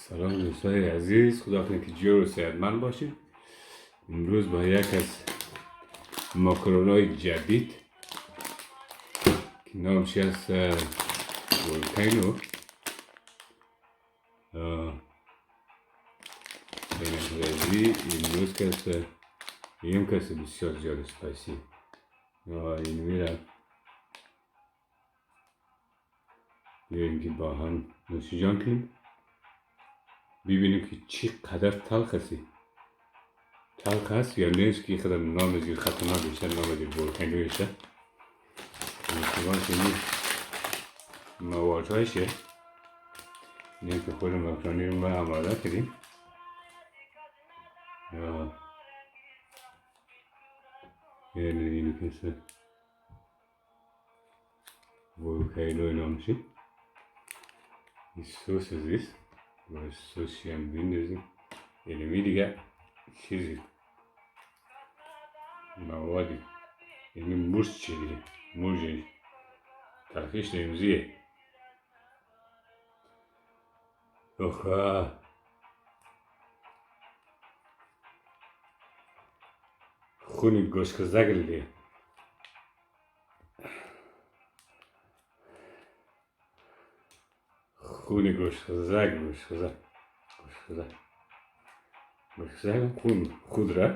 سلام دوستای عزیز، خدا کنه که جور و صحتمند باشید. امروز با یک از ماکارونای جدید که نامش است ولکانو این انگلیسی امروز که است این که است بسیار زیاد اسپایسی این میرم بیاییم که با هم نوشیجان کنیم ببینیم که چقدر تلخ هست یا نیست که خودم نام زیر خطرناک بیشتر نام زیر ولکانو بیشتر نوشیجان کنیم موادهایشه اینه که خود مکرونی رو ما آماده کردیم یعنی اینه که است ولکانو نامشه این سوس زیست و سوسی هم بیندازیم یعنی دیگه چیزی موادی یعنی مرچ چی دیگه مرچ ترکیش نمیزیه اوخا خونی گوشت زگل دیگه خونی گوشت زگ خون خود را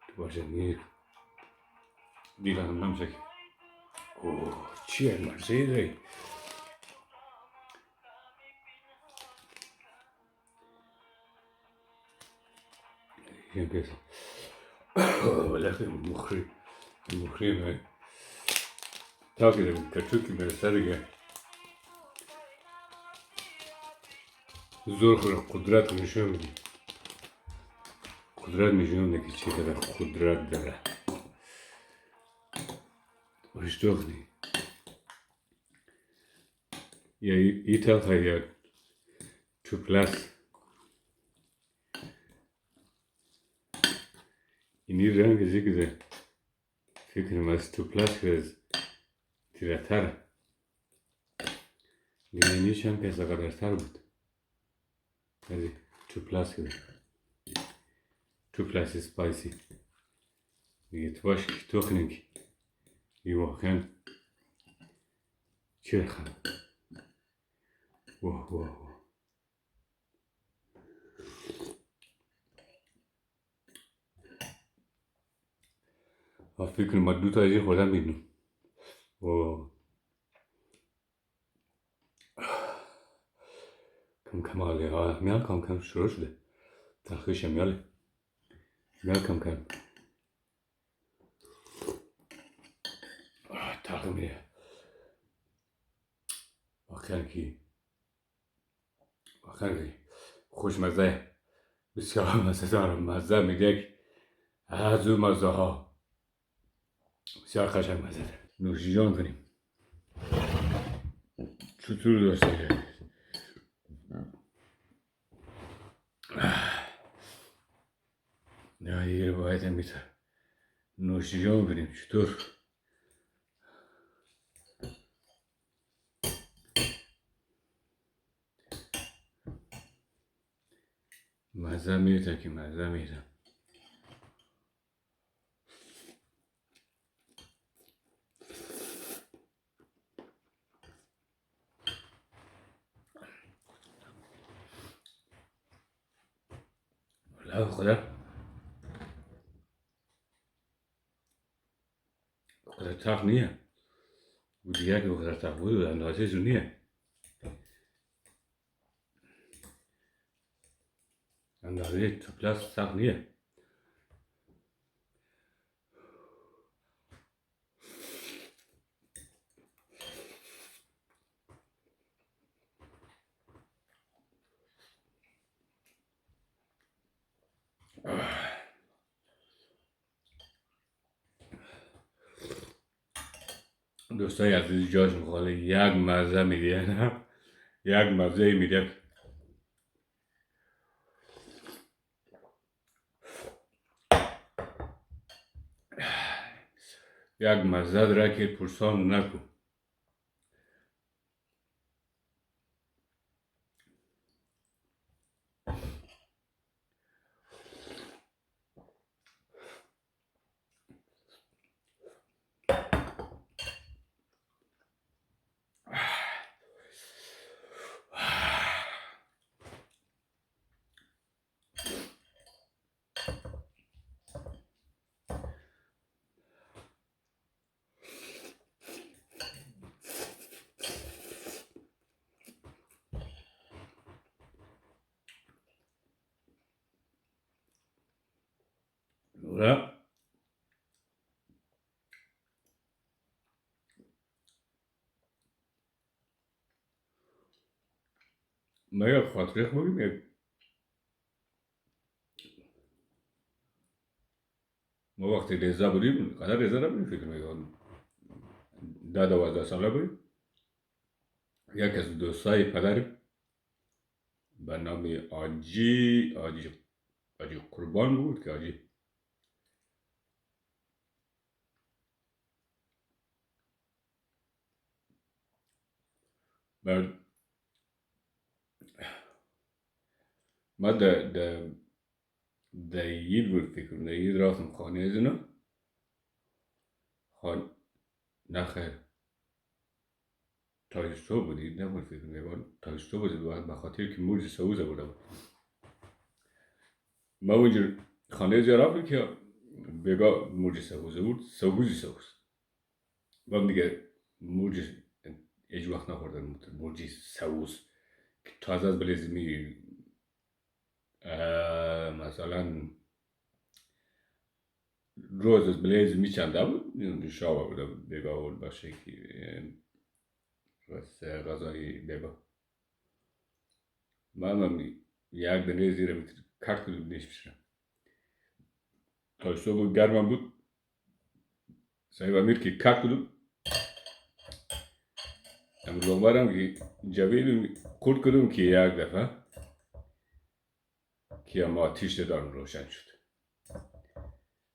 تو باشه نیک دیگه هم نمشه که اوه چیه مرزه داری این کسی ولکه مخری تا که کچوکی برسه دیگه زور خود قدرت نشون میده قدرت نشون میده که چقدر قدرت داره اشتاختی یا ایتال یا تو پلاس اینی رنگ زیگده فکرم از تو پلاس که از تیراتر اینیش هم که از قدرتر بود از تو پلاس که تو پلاس سپایسی دیگه تو باش که تو خنگ یه واقعا چه خم واه فکر ما دو تا از این خوردم بیدیم کم آله میال کم شروع شده تلخیش میال کم تلخ میره واقعا که خوشمزه بسیار مزه دارم مزه میده که از اون مزه ها بسیار قشنگ مزه داره نوشیجان کنیم چطور داشته نه دیگه باید هم بیتر نوشیجان کنیم چطور مزه میده که مزه میده خدا تلخ نیه و دیگه که خدا تلخ بود اندازه زو نیه اندازه تو پلاس تلخ نیه دوستای عزیز جاش میخواله یک مزه میده نه یک مزه میده یک مزه داره که پرسان نکن و ما یک خاطره بگیم. ما وقتی ریزه بودیم قدر ریزه نبودیم، فکر میکنم 10-12 ساله بودیم. یک از دوستای پدر به نام آجی قربان بود که آجی بعد ما ده یید بود فکر کنم، ده یید رفتم خانه از اینا. نخیر تایستو بودید نبود فکر میکنم، تایستو بودید به خاطر که موج سوزه بوده بود. ما اونجور خانه از رفتم که بگاه موج سوزه بود، سوز و دیگه موج هیچ وقت نخوردن موجی سوز که تازه از بلیزمی مثلا روز از بلیزمی چنده بود شاوه بوده بود بگاه بود باشه که غذای بگاه من یک دنه زیر میتر کٹ کدوم نیش بشنم تا صبح گرمم بود صاحب امیر که کٹ کدوم امروز اومدم که جویدم خورد کدوم که یک دفعه که اما آتیش دارم روشن شد.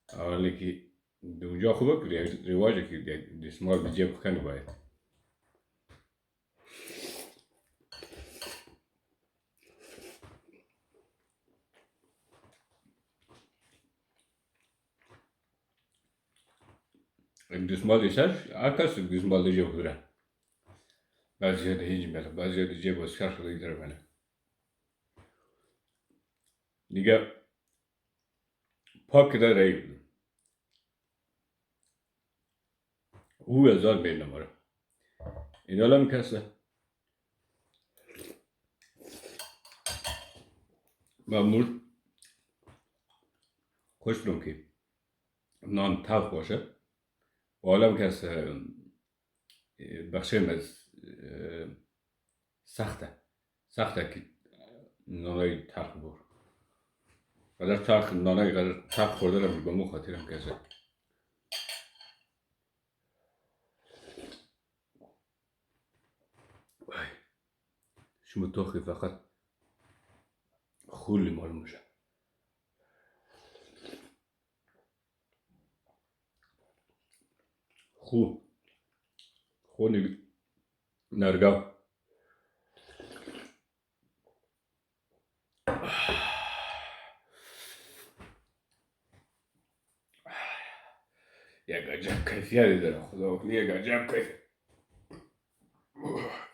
حالا که اونجا خوبه که رواجه که دستمال به جیب کنی باید. دستمال دیشتر آکاس دستمال دیجی بودره. بعضی ده هیچ میره، بعضی دیجی باز کار خودی داره منه. دیگه پاک کده رایی بود. او ازاد بین نماره. این حالا میکسه. معمول خوش دارم که نان تلخ باشه. و حالا میکسه بخشیم از سخته که نانای تلخ بور. قدر تلخ نانای قدر تلخ خورده رو به مو خاطرم کسه. شما توخی فقط خولی معلوم میشه. خو نرگاو یک عجب کیفیتی داره خدا وکیلی یک عجب کیفیت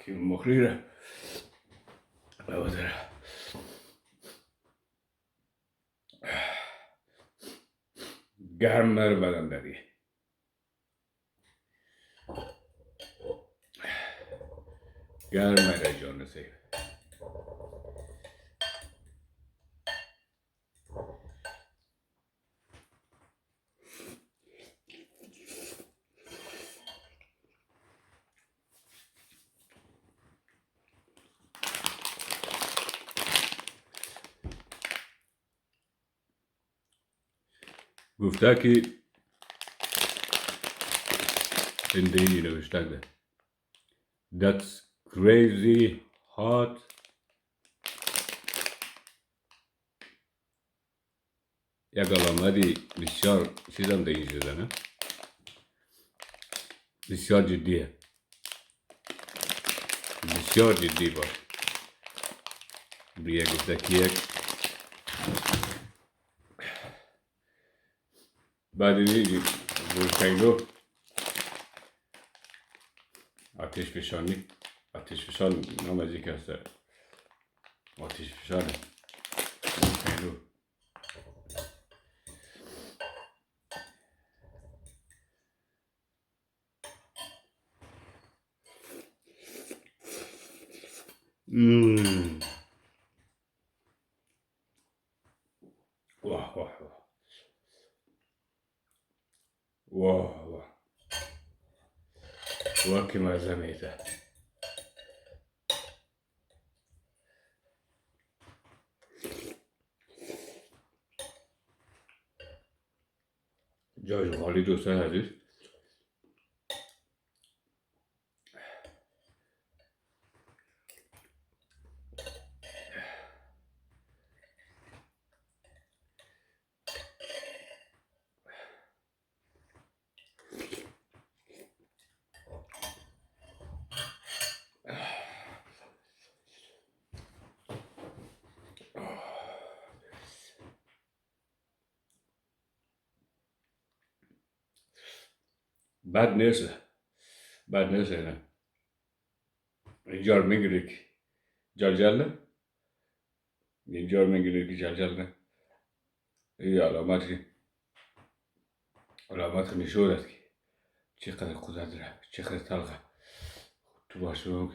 که مخریره او داره گرم مر بدن داری گرم مر جان سیف گفته که زندگی نوشته ده That's crazy hot یک علامتی بسیار چیزم دیگه شده نه بسیار جدیه بسیار جدی باش بیه گفته که یک بعد دیگه ولکانو آتش فشان نام از یک هسته آتش فشانه ولکانو واه واه واه واکی مزه میده. جای خالی دوستان عزیز. بد نیست. بد نیست نه. اینجا میگیری که جل اینجا میگیری که جل نه. این علامت نشون است که چقدر قدرت داره، چقدر تلخه. تو باشه بگو.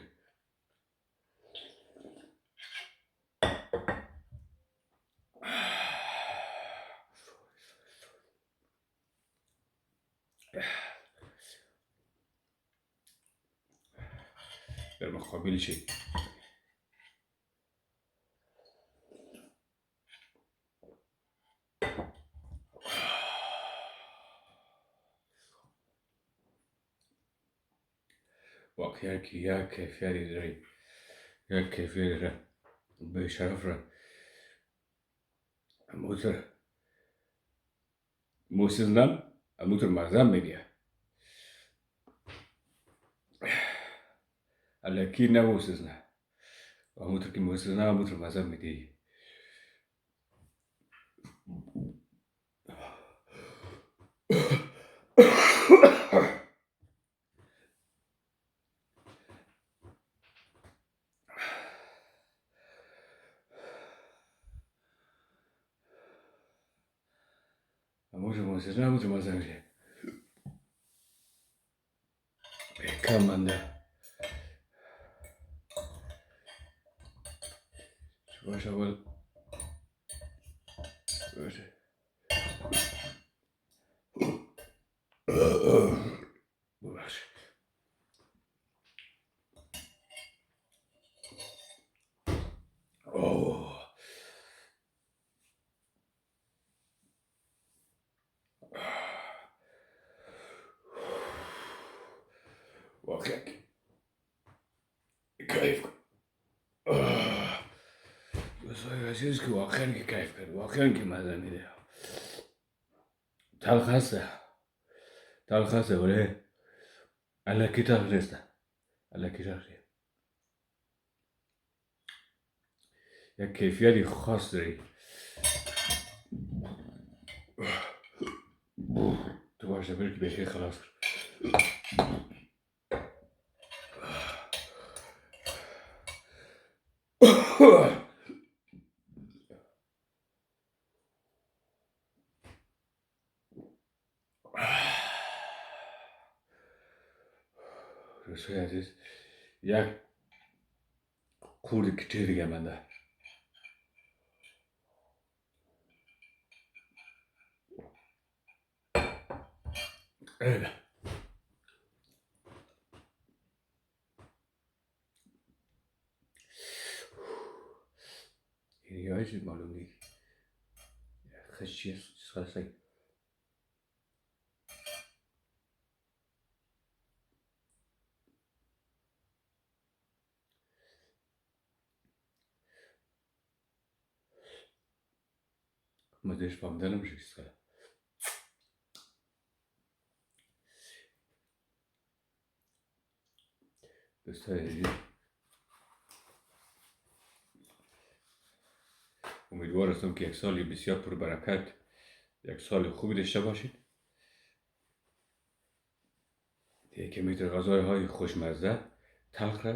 در مقابل چی؟ واقعا که یک کیفیتی داری، یک کیفیتی داره به شرف را موسیزنم اموتر مزم میدیه الکی نه موسیزنه اموتر که موسیزنه اموتر مزم میدیه اموتر موسیزنه اموتر مزم میدیه کم منده باشه اول باشه ببخش اوه واقعا کیف دوستای عزیز که واقعا که کیف کرد واقعا که مزه میده تلخ هسته ولی الکی تلخ نیسته الکی تلخ نیست یک کیفیتی خاص داری تو باشه بری که بخی خلاص دوستای عزیز یک خورده کچه دیگه منده ایده این یه چیز معلوم نیست خشی سرسایی مدهش فهمده نمیشه چیز کنه دوستای عزیز امیدوار هستم که یک سالی بسیار پربرکت یک سال خوبی داشته باشید که میتونه غذای های خوشمزه تلخ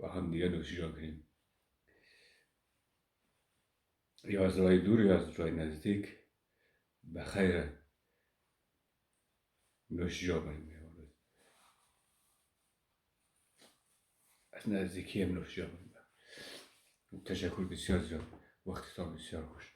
و هم دیگه نوشیجان کنیم یا از راه دور یا از راه نزدیک به خیر نوشیجان کنیم از نزدیکی هم نوشیجان کنیم تشکر بسیار زیاد وقتتان بسیار خوش